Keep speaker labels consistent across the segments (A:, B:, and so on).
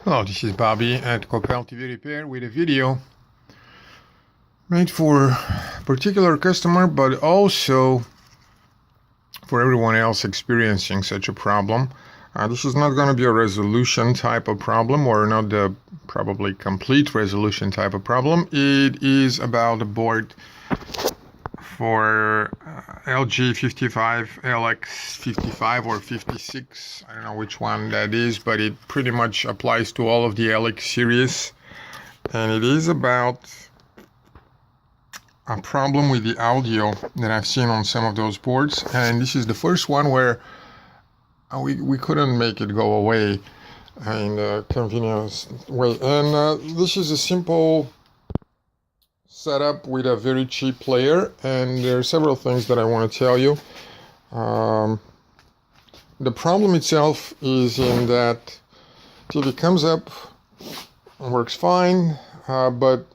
A: Hello, this is Bobby at Copel TV Repair with a video made for a particular customer, but also for everyone else experiencing such a problem. This is not going to be a resolution type of problem, or not the probably complete resolution type of problem. It is about a board for LG 55LX65 or 56. I don't know which one that is, but it pretty much applies to all of the LX series. And it is about a problem with the audio that I've seen on some of those boards. And this is the first one where we couldn't make it go away in a convenient way. And this is a simple setup with a very cheap player, and there are several things that I want to tell you. The problem itself is in that TV comes up and works fine, but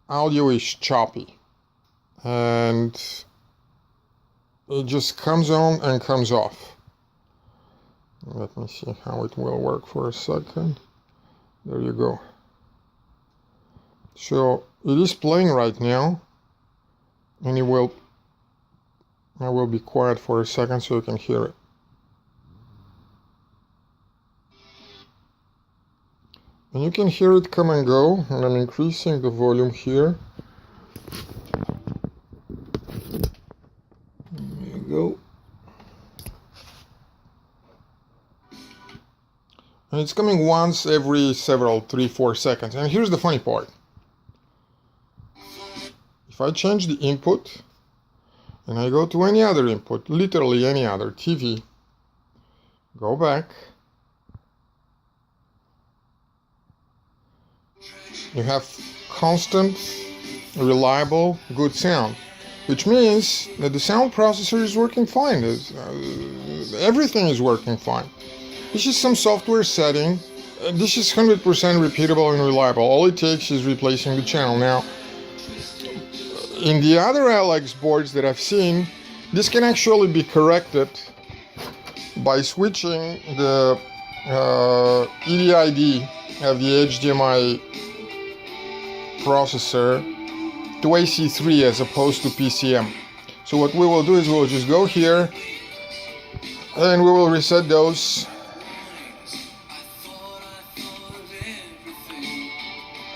A: audio is choppy, and it just comes on and comes off. Let me see how it will work for a second. There you go. So it is playing right now, and I will be quiet for a second so you can hear it. And you can hear it come and go, and I'm increasing the volume here. There you go. And it's coming once every several 3-4 seconds. And here's the funny part. If I change the input and I go to any other input, literally any other, TV, go back, you have constant, reliable, good sound, which means that the sound processor is working fine. Everything is working fine. This is some software setting. This is 100% repeatable and reliable. All it takes is replacing the channel. Now, in the other LX boards that I've seen, this can actually be corrected by switching the EDID of the HDMI processor to AC3 as opposed to PCM. So what we will do is we'll just go here and we will reset those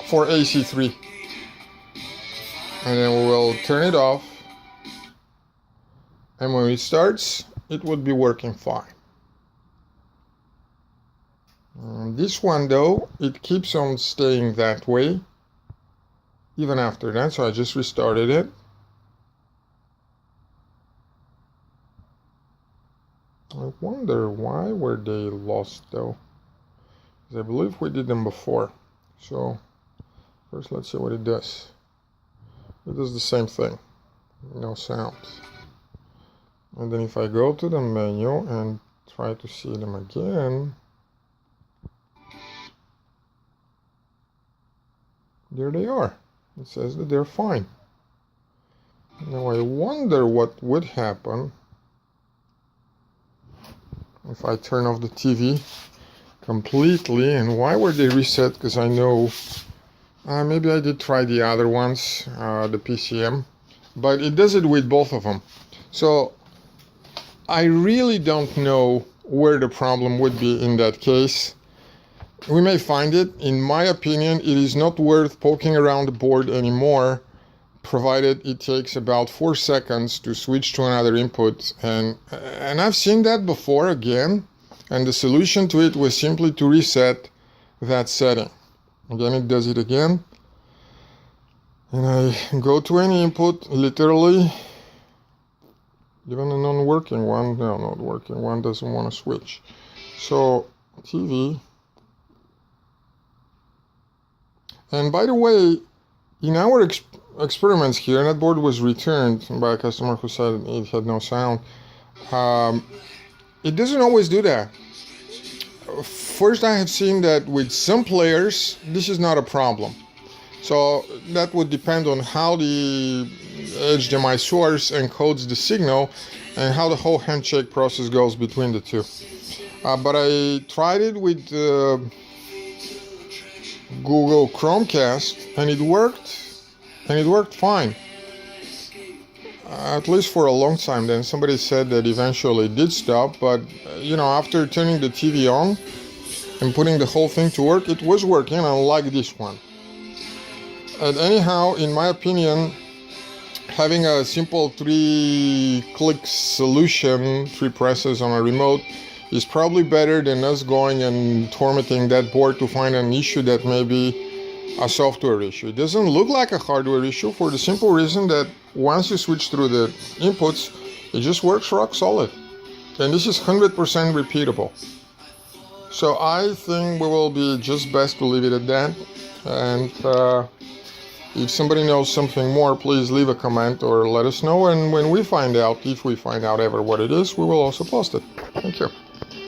A: for AC3. And then we will turn it off, and when it starts, it would be working fine. This one though, it keeps on staying that way even after that, so I just restarted it. I wonder why were they lost though, because I believe we did them before. So first let's see what it does. It does the same thing, no sound. And then if I go to the menu and try to see them again, there they are. It says that they're fine. Now I wonder what would happen if I turn off the TV completely. And why were they reset? Because I know maybe I did try the other ones, the PCM, but it does it with both of them. So I really don't know where the problem would be in that case. We may find it. In my opinion, it is not worth poking around the board anymore, provided it takes about 4 seconds to switch to another input. And I've seen that before again, and the solution to it was simply to reset that setting. Again, it does it again, and I go to any input, literally, even a non-working one, no, not working one doesn't want to switch. So, TV, and by the way, in our experiments here, and that board was returned by a customer who said it had no sound, it doesn't always do that. First, I have seen that with some players, this is not a problem. So that would depend on how the HDMI source encodes the signal and how the whole handshake process goes between the two. But I tried it with Google Chromecast, and it worked fine. At least for a long time. Then somebody said that eventually it did stop, but after turning the TV on and putting the whole thing to work, it was working, unlike this one. And anyhow, in my opinion, having a simple 3-click solution, 3 presses on a remote, is probably better than us going and tormenting that board to find an issue that may be a software issue. It doesn't look like a hardware issue for the simple reason that once you switch through the inputs, it just works rock solid. And this is 100% repeatable. So I think we will be just best to leave it at that. And if somebody knows something more, please leave a comment or let us know. And when we find out, if we find out ever what it is, we will also post it. Thank you.